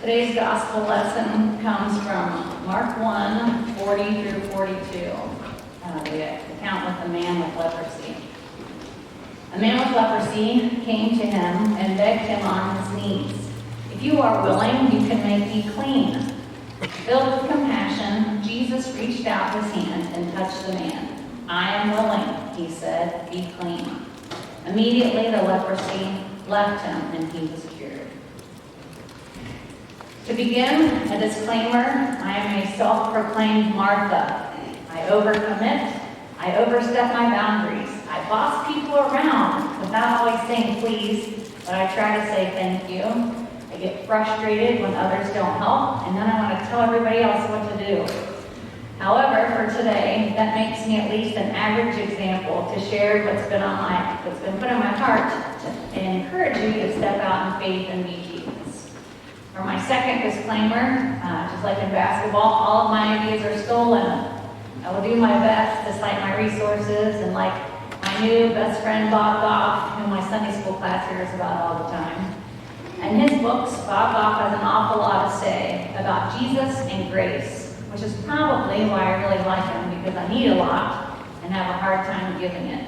Today's gospel lesson comes from Mark 1, 40 through 42, the account with the man with leprosy. A man with leprosy came to him and begged him on his knees, "If you are willing, you can make me clean." Filled with compassion, Jesus reached out his hand and touched the man. "I am willing," he said, "be clean." Immediately the leprosy left him and he was cured. To begin, a disclaimer: I am a self-proclaimed Martha. I overcommit, I overstep my boundaries, I boss people around without always saying please, but I try to say thank you. I get frustrated when others don't help, and then I want to tell everybody else what to do. However, for today, that makes me at least an average example to share what's been put on my heart and encourage you to step out in faith and be Jesus. For my second disclaimer, just like in basketball, all of my ideas are stolen. I will do my best to cite my resources, and like my new best friend Bob Goff, who my Sunday school class hears about all the time. In his books, Bob Goff has an awful lot to say about Jesus and grace, which is probably why I really like him, because I need a lot and have a hard time giving it.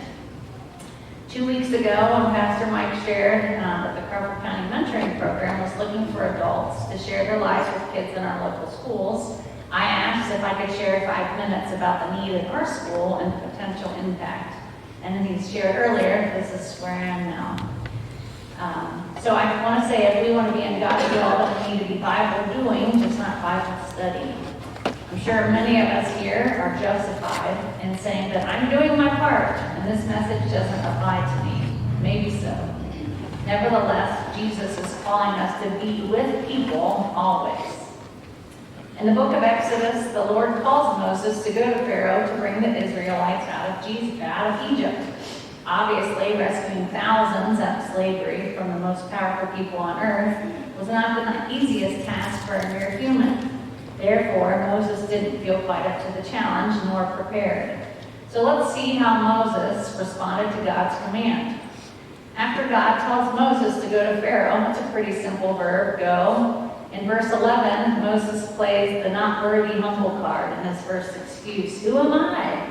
2 weeks ago, when Pastor Mike shared that the Crawford County Mentoring Program was looking for adults to share their lives with kids in our local schools, I asked if I could share 5 minutes about the need in our school and the potential impact. And he shared earlier, this is where I am now. So I want to say, if we want to be in God's will, then we need to be Bible doing, just not Bible studying. I'm sure many of us here are justified in saying that I'm doing my part and this message doesn't apply to me. Maybe so. Nevertheless, Jesus is calling us to be with people always. In the book of Exodus, the Lord calls Moses to go to Pharaoh to bring the Israelites out of Egypt. Obviously, rescuing thousands out of slavery from the most powerful people on earth was not the easiest task for a mere human. Therefore, Moses didn't feel quite up to the challenge nor prepared. So let's see how Moses responded to God's command. After God tells Moses to go to Pharaoh, it's a pretty simple verb, go. In verse 11, Moses plays the not worthy humble card in his first excuse. Who am I?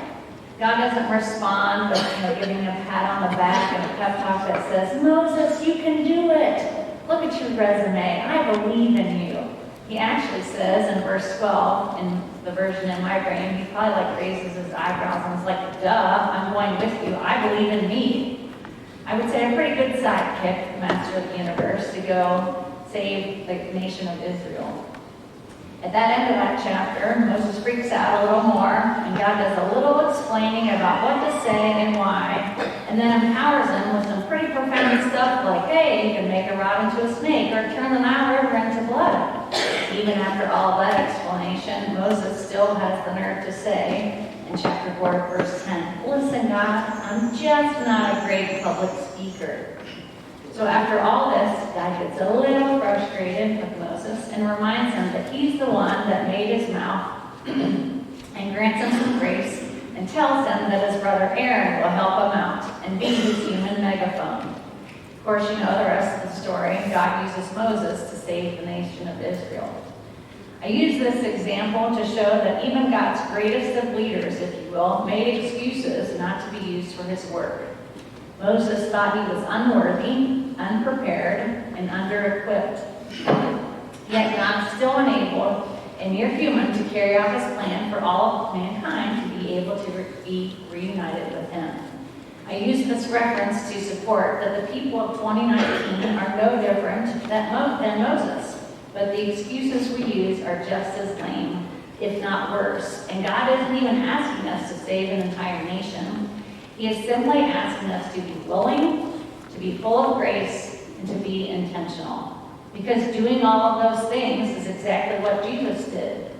God doesn't respond by giving him a pat on the back and a pep talk that says, Moses, you can do it. Look at your resume. I believe in you. He actually says in verse 12, in the version in my brain, he probably raises his eyebrows and is like, duh, I'm going with you. I believe in me. I would say a pretty good sidekick, Master of the Universe, to go save the nation of Israel. At that end of that chapter, Moses freaks out a little more, and God does a little explaining about what to say and why, and then empowers him with some pretty profound stuff like, hey, you can make a rod into a snake or turn the Nile River into blood. Even after all that explanation, Moses still has the nerve to say in chapter 4, verse 10, listen, God, I'm just not a great public speaker. So after all this, God gets a little frustrated with Moses and reminds him that he's the one that made his mouth and grants him some grace and tells him that his brother Aaron will help him out and be his human megaphone. Of course, you know the rest of the story. God uses Moses to save the nation of Israel. I use this example to show that even God's greatest of leaders, if you will, made excuses not to be used for his work. Moses thought he was unworthy, unprepared, and under-equipped. Yet God still enabled a mere human to carry out his plan for all of mankind to be able to be reunited with him. I use this reference to support that the people of 2019 are no different than Moses, but the excuses we use are just as lame, if not worse. And God isn't even asking us to save an entire nation. He is simply asking us to be willing, to be full of grace, and to be intentional. Because doing all of those things is exactly what Jesus did.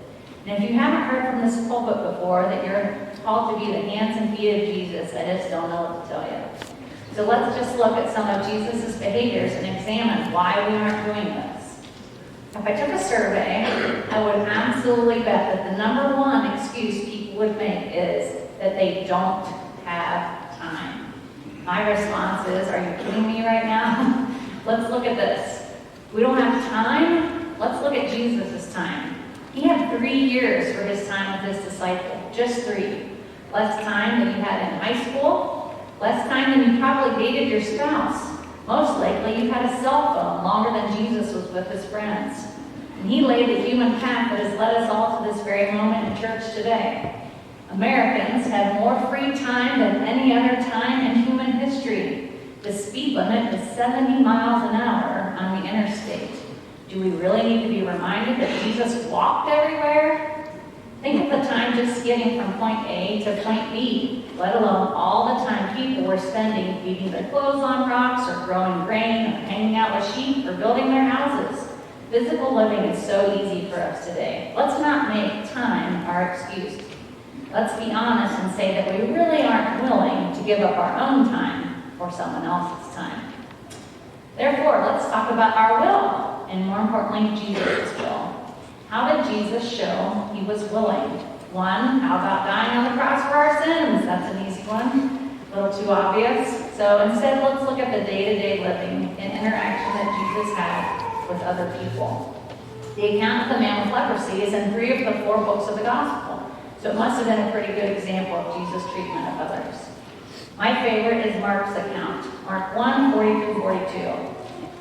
And if you haven't heard from this pulpit before that you're called to be the hands and feet of Jesus, I just don't know what to tell you. So let's just look at some of Jesus' behaviors and examine why we aren't doing this. If I took a survey, I would absolutely bet that the number one excuse people would make is that they don't have time. My response is, are you kidding me right now? Let's look at this. We don't have time? let's look at Jesus' time. He had 3 years for his time with his disciple, just 3. Less time than you had in high school, less time than you probably dated your spouse. Most likely you had a cell phone longer than Jesus was with his friends. And he laid the human path that has led us all to this very moment in church today. Americans have more free time than any other time in human history. The speed limit is 70 miles an hour on the interstate. Do we really need to be reminded that Jesus walked everywhere? Think of the time just getting from point A to point B, let alone all the time people were spending leaving their clothes on rocks or growing grain or hanging out with sheep or building their houses. Physical living is so easy for us today. Let's not make time our excuse. Let's be honest and say that we really aren't willing to give up our own time for someone else's time. Therefore, let's talk about our will, and more importantly, Jesus' will. How did Jesus show he was willing? 1, how about dying on the cross for our sins? That's an easy one, a little too obvious. So instead, let's look at the day-to-day living and interaction that Jesus had with other people. The account of the man with leprosy is in 3 of the 4 books of the gospel. So it must have been a pretty good example of Jesus' treatment of others. My favorite is Mark's account, Mark 1, 40-42.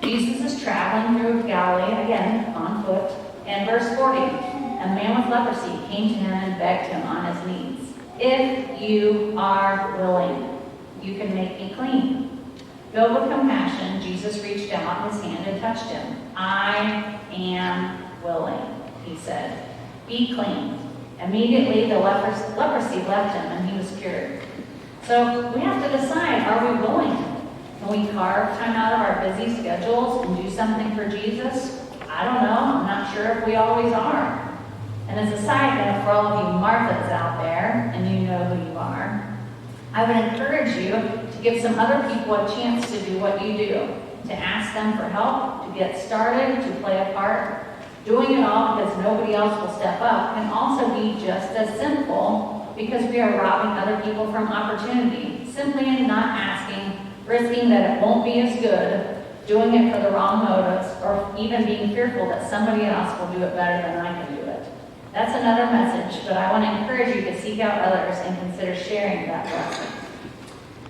Jesus is traveling through Galilee, again, on foot, and verse 40, a man with leprosy came to him and begged him on his knees, "If you are willing, you can make me clean." Filled with compassion, Jesus reached out his hand and touched him. "I am willing," he said. "Be clean." Immediately the leprosy left him and he was cured. So we have to decide, are we willing? Can we carve time out of our busy schedules and do something for Jesus? I don't know. I'm not sure if we always are. And as a side note, for all of you Marthas out there, and you know who you are, I would encourage you to give some other people a chance to do what you do, to ask them for help, to get started, to play a part. Doing it all because nobody else will step up can also be just as sinful because we are robbing other people from opportunity, simply in not asking, risking that it won't be as good, doing it for the wrong motives, or even being fearful that somebody else will do it better than I can do it. That's another message, but I want to encourage you to seek out others and consider sharing that blessing.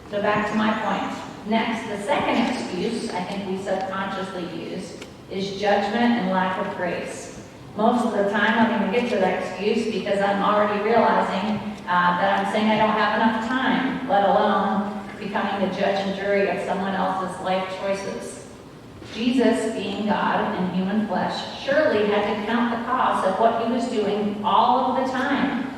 So back to my point. Next, the second excuse I think we subconsciously use is judgment and lack of grace. Most of the time I'm going to get to that excuse because I'm already realizing that I'm saying I don't have enough time, let alone becoming the judge and jury of someone else's life choices. Jesus, being God in human flesh, surely had to count the cost of what he was doing all of the time.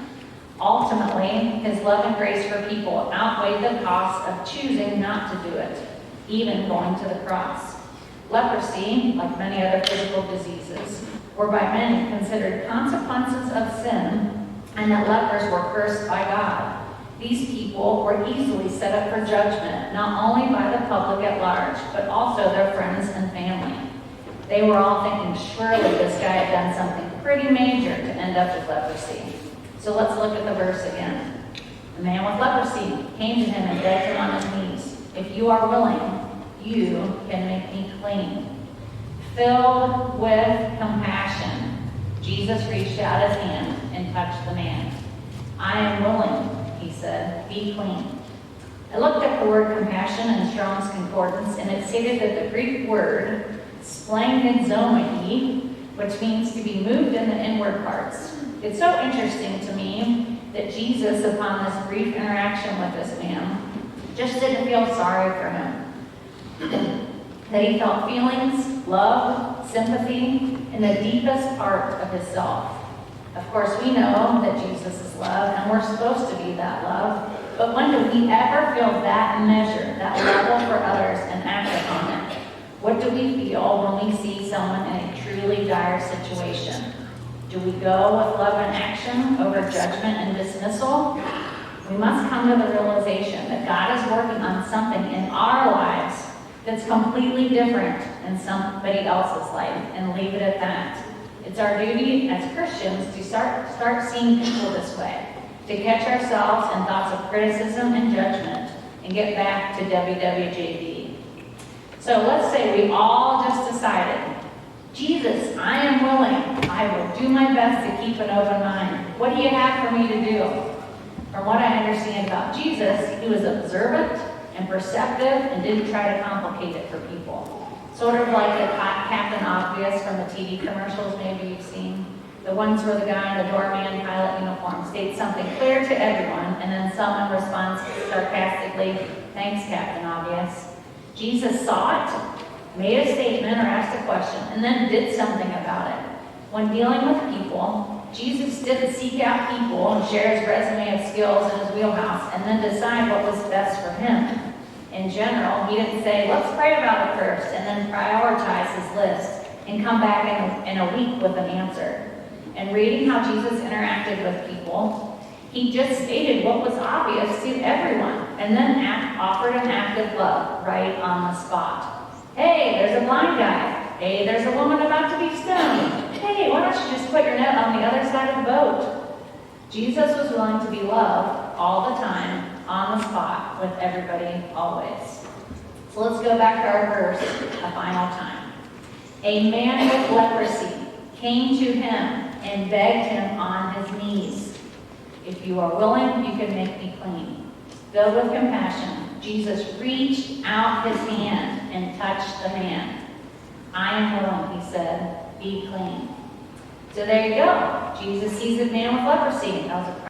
Ultimately, his love and grace for people outweighed the cost of choosing not to do it, even going to the cross. Leprosy, like many other physical diseases, were by many considered consequences of sin, and that lepers were cursed by God. These people were easily set up for judgment, not only by the public at large, but also their friends and family. They were all thinking, surely this guy had done something pretty major to end up with leprosy. So let's look at the verse again. The man with leprosy came to him and begged him on his knees, "If you are willing, you can make me clean." Filled with compassion, Jesus reached out his hand and touched the man. "I am willing," he said, "be clean." I looked up the word compassion in Strong's Concordance, and it stated that the Greek word splangizomai, which means to be moved in the inward parts. It's so interesting to me that Jesus, upon this brief interaction with this man, just didn't feel sorry for him. That he felt feelings, love, sympathy in the deepest part of his self. Of course, we know that Jesus is love, and we're supposed to be that love. But when do we ever feel that measure, that level for others, and act upon it? What do we feel when we see someone in a truly dire situation? Do we go with love and action over judgment and dismissal? We must come to the realization that God is working on something in our lives that's completely different in somebody else's life, and leave it at that. It's our duty as Christians to start seeing people this way, to catch ourselves in thoughts of criticism and judgment, and get back to WWJD. So let's say we all just decided Jesus, I am willing. I will do my best to keep an open mind. What do you have for me to do? From what I understand about Jesus, he was observant and perceptive and didn't try to complicate it for people. Sort of like the Captain Obvious from the TV commercials maybe you've seen. The ones where the guy in the doorman pilot uniform states something clear to everyone, and then someone responds sarcastically, "Thanks, Captain Obvious." Jesus saw it, made a statement or asked a question, and then did something about it. When dealing with people, Jesus didn't seek out people and share his resume of skills in his wheelhouse and then decide what was best for him. In general, he didn't say, let's pray about it first, and then prioritize his list and come back in a week with an answer. And reading how Jesus interacted with people, he just stated what was obvious to everyone and then offered an act of love right on the spot. Hey, there's a blind guy. Hey, there's a woman about to be stoned. Hey, why don't you just put your net on the other side of the boat? Jesus was willing to be loved all the time, on the spot, with everybody, always. So let's go back to our verse a final time. A man with leprosy came to him and begged him on his knees. If you are willing, you can make me clean. Filled with compassion, Jesus reached out his hand and touched the man. I am willing, he said, be clean. So there you go. Jesus sees a man with leprosy. That was a